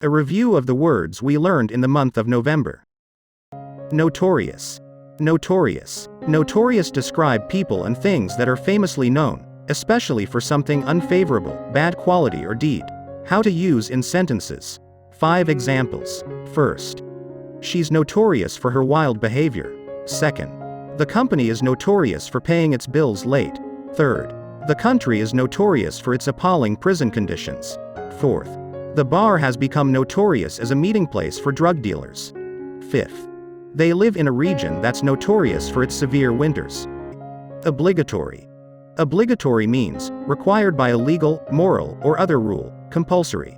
A review of the words we learned in the month of November. Notorious. Notorious. Notorious describe people and things that are famously known, especially for something unfavorable, bad quality or deed. How to use in sentences. 5 examples. First, she's notorious for her wild behavior. Second, the company is notorious for paying its bills late. Third, the country is notorious for its appalling prison conditions. Fourth, the bar has become notorious as a meeting place for drug dealers. Fifth, they live in a region that's notorious for its severe winters. Obligatory. Obligatory means required by a legal, moral, or other rule, compulsory.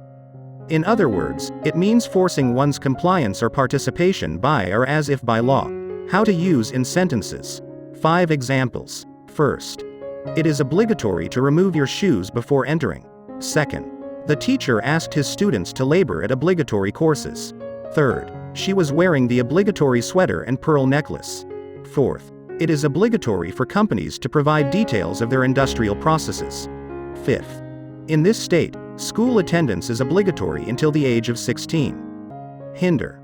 In other words, it means forcing one's compliance or participation by or as if by law. How to use in sentences. 5 examples. First, it is obligatory to remove your shoes before entering. Second, the teacher asked his students to labor at obligatory courses. Third, she was wearing the obligatory sweater and pearl necklace. Fourth, it is obligatory for companies to provide details of their industrial processes. Fifth, in this state, school attendance is obligatory until the age of 16. Hinder.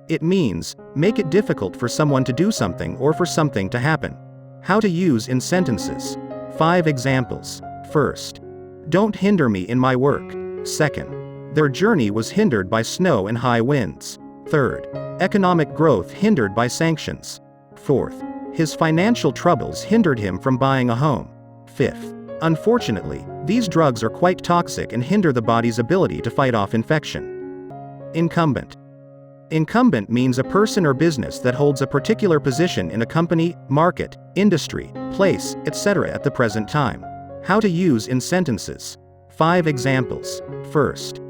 It means, make it difficult for someone to do something or for something to happen. How to use in sentences. 5 examples. First, don't hinder me in my work. Second, their journey was hindered by snow and high winds. Third, economic growth hindered by sanctions. Fourth, his financial troubles hindered him from buying a home. Fifth, unfortunately, these drugs are quite toxic and hinder the body's ability to fight off infection. Incumbent. Incumbent means a person or business that holds a particular position in a company, market, industry, place, etc. at the present time. How to use in sentences. 5 examples. First,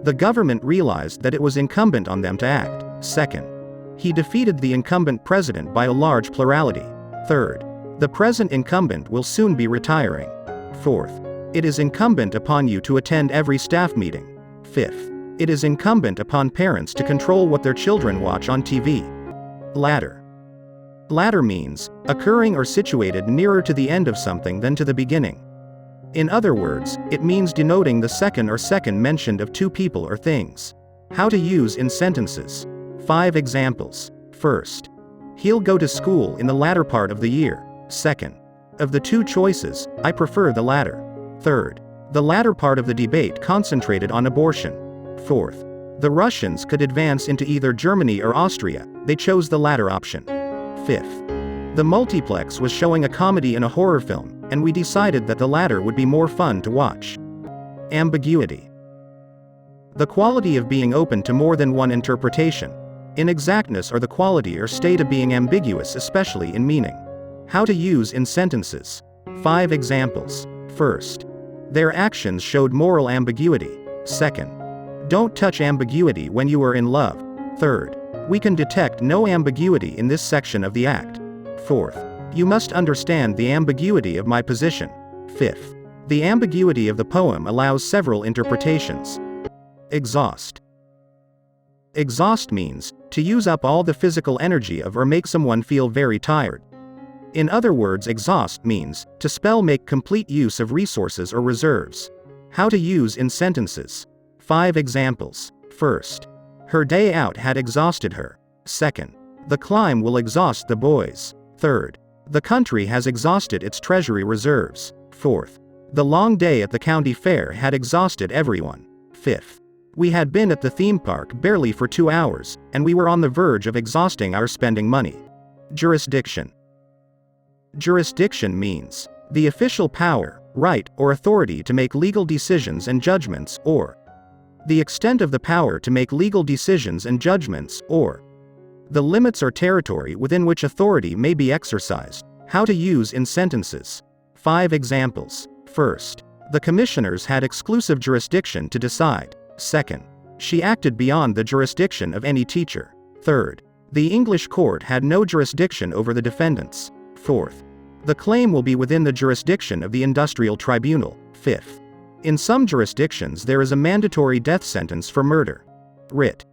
the government realized that it was incumbent on them to act. Second, he defeated the incumbent president by a large plurality. Third, the present incumbent will soon be retiring. Fourth, it is incumbent upon you to attend every staff meeting. Fifth, it is incumbent upon parents to control what their children watch on TV. Latter. Latter means, occurring or situated nearer to the end of something than to the beginning. In other words, it means denoting the second or second mentioned of two people or things. How to use in sentences. 5 examples. First, he'll go to school in the latter part of the year. Second, of the two choices, I prefer the latter. Third, the latter part of the debate concentrated on abortion. Fourth, the Russians could advance into either Germany or Austria, they chose the latter option. Fifth, the multiplex was showing a comedy and a horror film, and we decided that the latter would be more fun to watch. Ambiguity. The quality of being open to more than one interpretation. Inexactness or the quality or state of being ambiguous, especially in meaning. How to use in sentences. 5 examples. First, their actions showed moral ambiguity. Second, don't touch ambiguity when you are in love. Third, we can detect no ambiguity in this section of the act. Fourth, you must understand the ambiguity of my position. Fifth, the ambiguity of the poem allows several interpretations. Exhaust. Exhaust means, to use up all the physical energy of or make someone feel very tired. In other words, exhaust means, to spell make complete use of resources or reserves. How to use in sentences. 5 examples. First, her day out had exhausted her. Second, the climb will exhaust the boys. Third, the country has exhausted its treasury reserves. Fourth, the long day at the county fair had exhausted everyone. Fifth, we had been at the theme park barely for 2 hours, and we were on the verge of exhausting our spending money. Jurisdiction. Jurisdiction means, the official power, right, or authority to make legal decisions and judgments, or the extent of the power to make legal decisions and judgments, or the limits or territory within which authority may be exercised. How to use in sentences. 5 examples. First, the commissioners had exclusive jurisdiction to decide. Second, she acted beyond the jurisdiction of any teacher. Third, the English court had no jurisdiction over the defendants. Fourth, the claim will be within the jurisdiction of the industrial tribunal. Fifth, in some jurisdictions there is a mandatory death sentence for murder. Writ.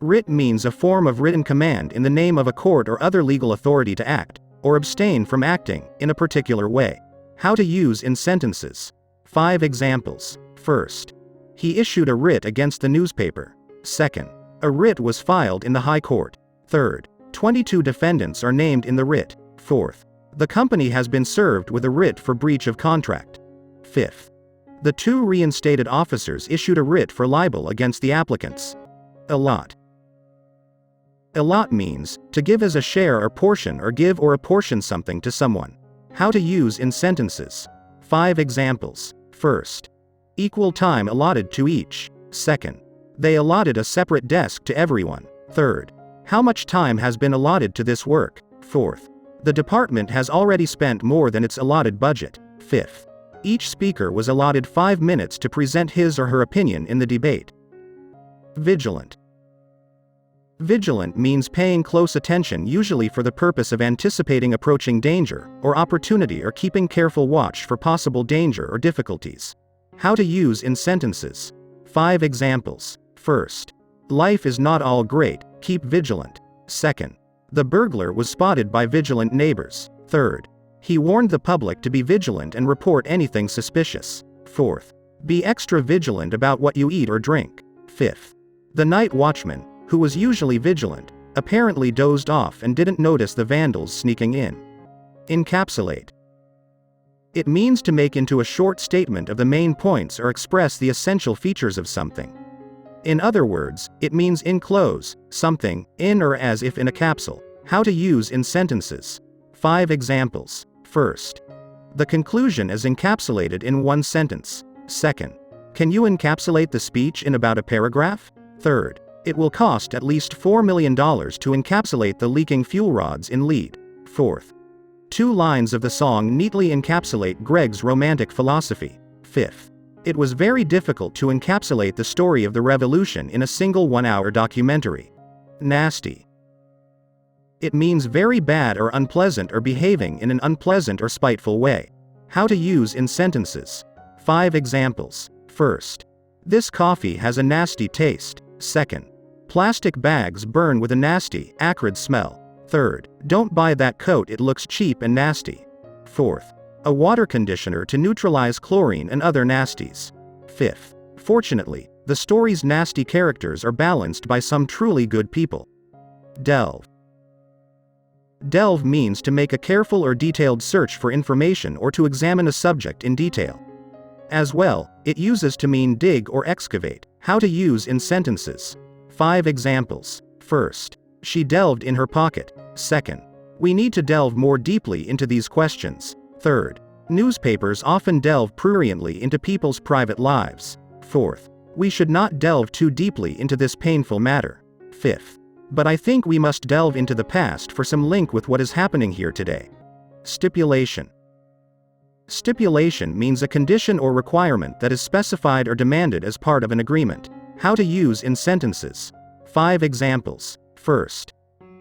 Writ means a form of written command in the name of a court or other legal authority to act, or abstain from acting, in a particular way. How to use in sentences. 5 examples. First, He issued a writ against the newspaper. 2nd. A writ was filed in the High Court. 3rd. 22 defendants are named in the writ. 4th. The company has been served with a writ for breach of contract. 5th. The 2 reinstated officers issued a writ for libel against the applicants. Allot. Allot means to give as a share or portion or give or apportion something to someone. How to use in sentences. 5 examples. 1st. Equal time allotted to each. 2nd. They allotted a separate desk to everyone. 3rd. How much time has been allotted to this work? 4th. The department has already spent more than its allotted budget. 5th. Each speaker was allotted 5 minutes to present his or her opinion in the debate. Vigilant. Vigilant means paying close attention, usually for the purpose of anticipating approaching danger or opportunity or keeping careful watch for possible danger or difficulties. How to use in sentences. 5 examples. 1st. Life is not all great, keep vigilant. 2nd. The burglar was spotted by vigilant neighbors. 3rd. He warned the public to be vigilant and report anything suspicious. 4th. Be extra vigilant about what you eat or drink. 5th. The night watchman, who was usually vigilant, apparently dozed off and didn't notice the vandals sneaking in. Encapsulate. It means to make into a short statement of the main points or express the essential features of something. In other words, it means enclose something, in or as if in a capsule. How to use in sentences. 5 examples. 1st. The conclusion is encapsulated in one sentence. 2nd. Can you encapsulate the speech in about a paragraph? 3rd. It will cost at least $4 million to encapsulate the leaking fuel rods in lead. 4th. 2 lines of the song neatly encapsulate Greg's romantic philosophy. 5th. It was very difficult to encapsulate the story of the revolution in a single 1-hour documentary. Nasty. It means very bad or unpleasant or behaving in an unpleasant or spiteful way. How to use in sentences. 5 examples. 1st. This coffee has a nasty taste. 2nd. Plastic bags burn with a nasty, acrid smell. 3rd. Don't buy that coat, it looks cheap and nasty. 4th. A water conditioner to neutralize chlorine and other nasties. 5th. Fortunately, the story's nasty characters are balanced by some truly good people. Delve. Delve means to make a careful or detailed search for information or to examine a subject in detail. As well, it uses to mean dig or excavate. How to use in sentences. 5 examples. 1st. She delved in her pocket. 2nd. We need to delve more deeply into these questions. 3rd. Newspapers often delve pruriently into people's private lives. 4th. We should not delve too deeply into this painful matter. 5th. But I think we must delve into the past for some link with what is happening here today. Stipulation. Stipulation means a condition or requirement that is specified or demanded as part of an agreement. How to use in sentences. 5 examples. 1st.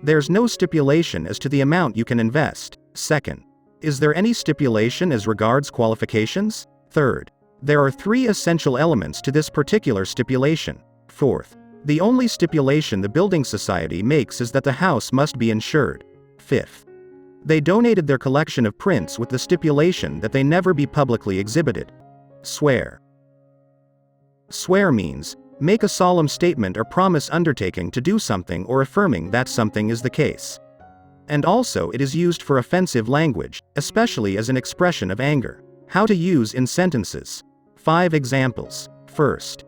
There's no stipulation as to the amount you can invest. 2nd. Is there any stipulation as regards qualifications? 3rd. There are 3 essential elements to this particular stipulation. 4th. The only stipulation the building society makes is that the house must be insured. 5th. They donated their collection of prints with the stipulation that they never be publicly exhibited. Swear. Swear means, make a solemn statement or promise undertaking to do something or affirming that something is the case. And also it is used for offensive language, especially as an expression of anger. How to use in sentences. 5 examples. 1st.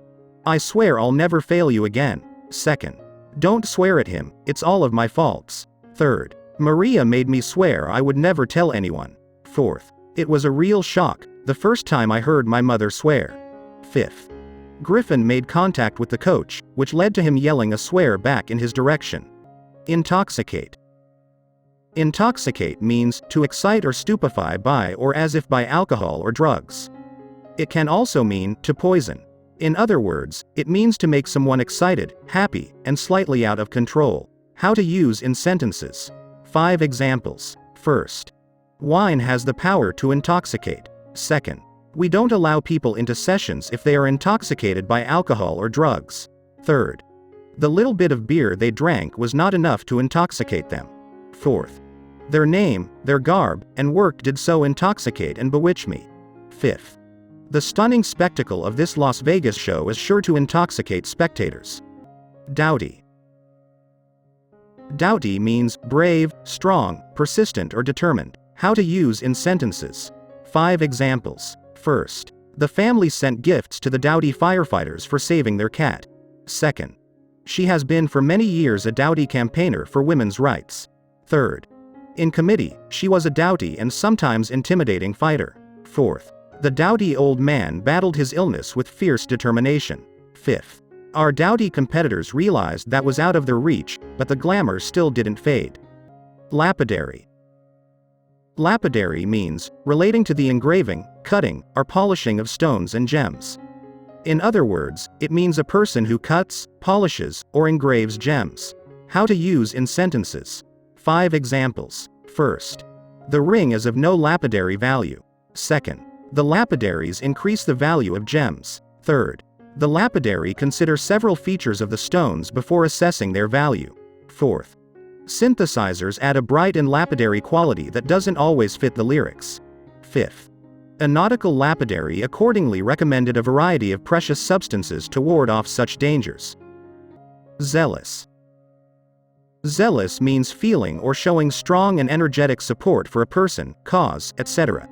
I swear I'll never fail you again. 2nd. Don't swear at him, it's all of my faults. 3rd. Maria made me swear I would never tell anyone. 4th. It was a real shock, the first time I heard my mother swear. 5th. Griffin made contact with the coach, which led to him yelling a swear back in his direction. Intoxicate. Intoxicate means to excite or stupefy by or as if by alcohol or drugs. It can also mean to poison. In other words, it means to make someone excited, happy, and slightly out of control. How to use in sentences. 5 examples. 1st. Wine has the power to intoxicate. 2nd. We don't allow people into sessions if they are intoxicated by alcohol or drugs. 3rd. The little bit of beer they drank was not enough to intoxicate them. 4th. Their name, their garb, and work did so intoxicate and bewitch me. 5th. The stunning spectacle of this Las Vegas show is sure to intoxicate spectators. Doughty. Doughty means brave, strong, persistent or determined. How to use in sentences. 5 examples. First, the family sent gifts to the Doughty firefighters for saving their cat. Second, she has been for many years a Doughty campaigner for women's rights. Third, in committee, she was a doughty and sometimes intimidating fighter. Fourth, the doughty old man battled his illness with fierce determination. Fifth, our doughty competitors realized that was out of their reach, but the glamour still didn't fade. Lapidary. Lapidary means relating to the engraving, cutting, or polishing of stones and gems. In other words, it means a person who cuts, polishes, or engraves gems. How to use in sentences. 5 examples. First, the ring is of no lapidary value. Second, the lapidaries increase the value of gems. Third, the lapidary consider several features of the stones before assessing their value. Fourth, synthesizers add a bright and lapidary quality that doesn't always fit the lyrics. Fifth, a nautical lapidary accordingly recommended a variety of precious substances to ward off such dangers. Zealous. Zealous means feeling or showing strong and energetic support for a person, cause, etc.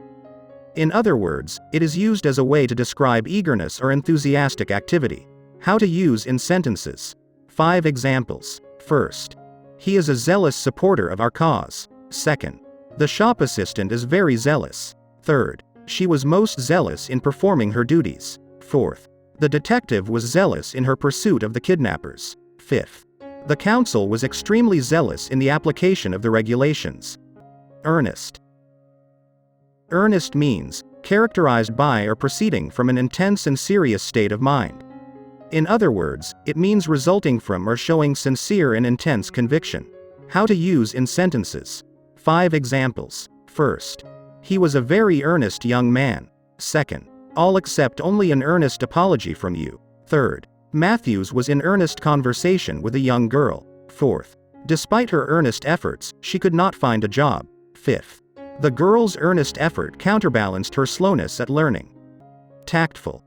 In other words, it is used as a way to describe eagerness or enthusiastic activity. How to use in sentences. 5 examples. First, he is a zealous supporter of our cause. Second, the shop assistant is very zealous. Third, she was most zealous in performing her duties. Fourth, the detective was zealous in her pursuit of the kidnappers. Fifth, the council was extremely zealous in the application of the regulations. Earnest. Earnest means characterized by or proceeding from an intense and serious state of mind. In other words, it means resulting from or showing sincere and intense conviction. How to use in sentences. 5 examples. First, he was a very earnest young man. Second, I'll accept only an earnest apology from you. Third, Matthews was in earnest conversation with a young girl. Fourth, despite her earnest efforts, she could not find a job. Fifth, the girl's earnest effort counterbalanced her slowness at learning. Tactful.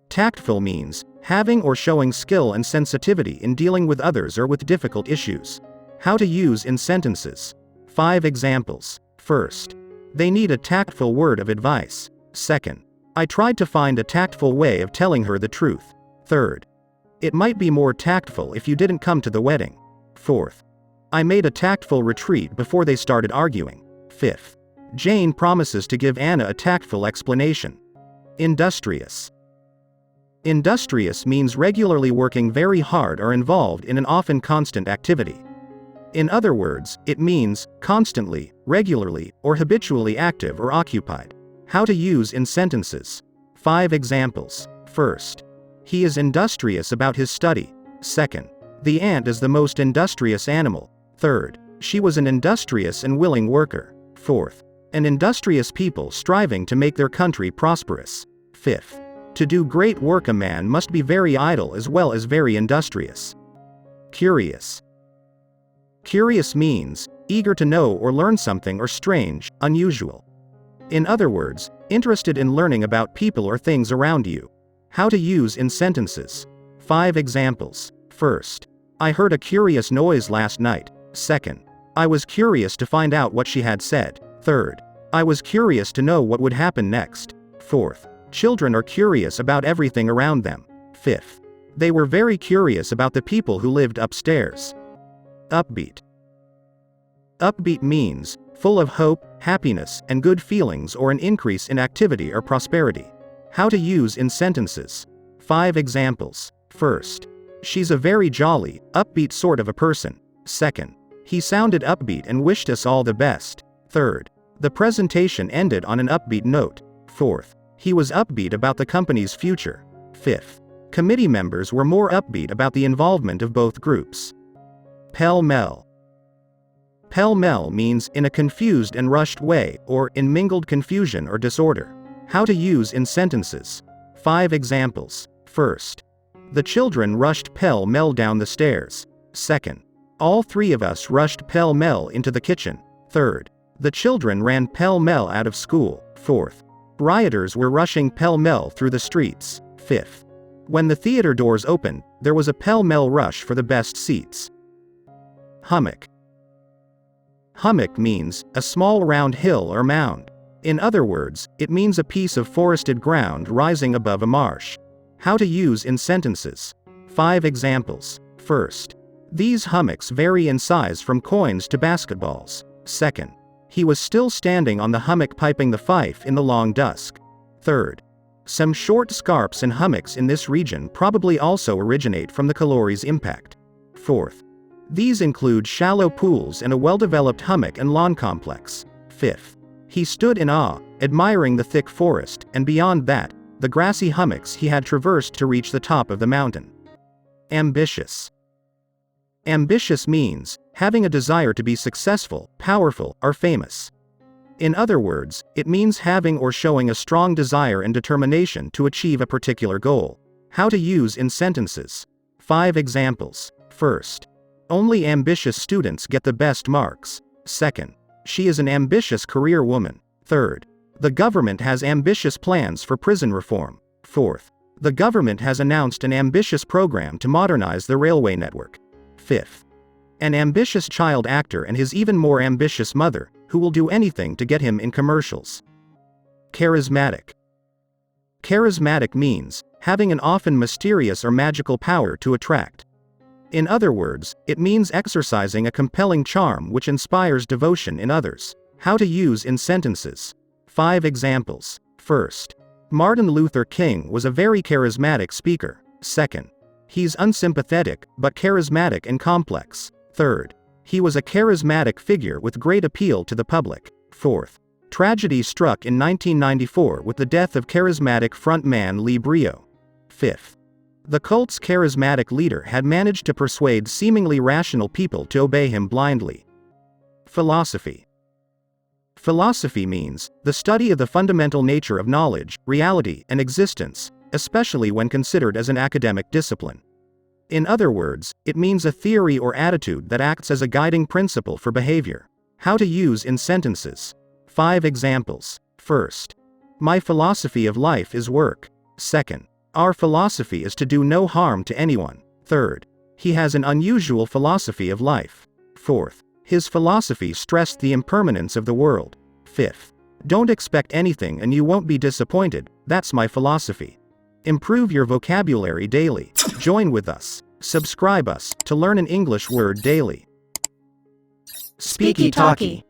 Tactful means having or showing skill and sensitivity in dealing with others or with difficult issues. How to use in sentences. 5 examples. First, they need a tactful word of advice. Second, I tried to find a tactful way of telling her the truth. Third, it might be more tactful if you didn't come to the wedding. Fourth, I made a tactful retreat before they started arguing. Fifth, Jane promises to give Anna a tactful explanation. Industrious. Industrious means regularly working very hard or involved in an often constant activity. In other words, it means constantly, regularly, or habitually active or occupied. How to use in sentences. 5 examples. First, he is industrious about his study. Second, the ant is the most industrious animal. Third, she was an industrious and willing worker. Fourth, an industrious people striving to make their country prosperous. Fifth, to do great work a man must be very idle as well as very industrious. Curious. Curious means eager to know or learn something or strange, unusual. In other words, interested in learning about people or things around you. How to use in sentences. 5 examples. First, I heard a curious noise last night. Second, I was curious to find out what she had said. Third, I was curious to know what would happen next. Fourth, children are curious about everything around them. Fifth, they were very curious about the people who lived upstairs. Upbeat. Upbeat means full of hope, happiness, and good feelings or an increase in activity or prosperity. How to use in sentences. 5 examples. First, she's a very jolly, upbeat sort of a person. Second, he sounded upbeat and wished us all the best. Third, the presentation ended on an upbeat note. Fourth, he was upbeat about the company's future. Fifth, committee members were more upbeat about the involvement of both groups. Pell-mell. Pell-mell means in a confused and rushed way, or in mingled confusion or disorder. How to use in sentences. 5 examples. First, the children rushed pell-mell down the stairs. Second, all 3 of us rushed pell-mell into the kitchen. Third, the children ran pell-mell out of school. Fourth, Rioters were rushing pell-mell through the streets. 5th. When the theater doors opened, there was a pell-mell rush for the best seats. Hummock. Hummock means a small round hill or mound. In other words, it means a piece of forested ground rising above a marsh. How to use in sentences. 5 examples. First. These hummocks vary in size from coins to basketballs. Second. He was still standing on the hummock piping the fife in the long dusk. Third. Some short scarps and hummocks in this region probably also originate from the Calori's impact. Fourth. These include shallow pools and a well-developed hummock and lawn complex. Fifth. He stood in awe, admiring the thick forest, and beyond that, the grassy hummocks he had traversed to reach the top of the mountain. Ambitious. Ambitious means having a desire to be successful, powerful, or famous. In other words, it means having or showing a strong desire and determination to achieve a particular goal. How to use in sentences. 5 examples. First. Only ambitious students get the best marks. Second. She is an ambitious career woman. Third. The government has ambitious plans for prison reform. Fourth. The government has announced an ambitious program to modernize the railway network. Fifth. An ambitious child actor and his even more ambitious mother, who will do anything to get him in commercials. Charismatic. Charismatic means having an often mysterious or magical power to attract. In other words, it means exercising a compelling charm which inspires devotion in others. How to use in sentences. 5 examples. First. Martin Luther King was a very charismatic speaker. Second. He's unsympathetic, but charismatic and complex. Third. He was a charismatic figure with great appeal to the public. Fourth. Tragedy struck in 1994 with the death of charismatic frontman 𝕊𝕡𝕪. Fifth. The cult's charismatic leader had managed to persuade seemingly rational people to obey him blindly. Philosophy. Philosophy means the study of the fundamental nature of knowledge, reality, and existence, especially when considered as an academic discipline. In other words, it means a theory or attitude that acts as a guiding principle for behavior. How to use in sentences. 5 examples. First. My philosophy of life is work. Second. Our philosophy is to do no harm to anyone. Third. He has an unusual philosophy of life. Fourth. His philosophy stressed the impermanence of the world. Fifth. Don't expect anything and you won't be disappointed, that's my philosophy. Improve your vocabulary daily. Join with us. Subscribe us to learn an English word daily. SpeakyTalky.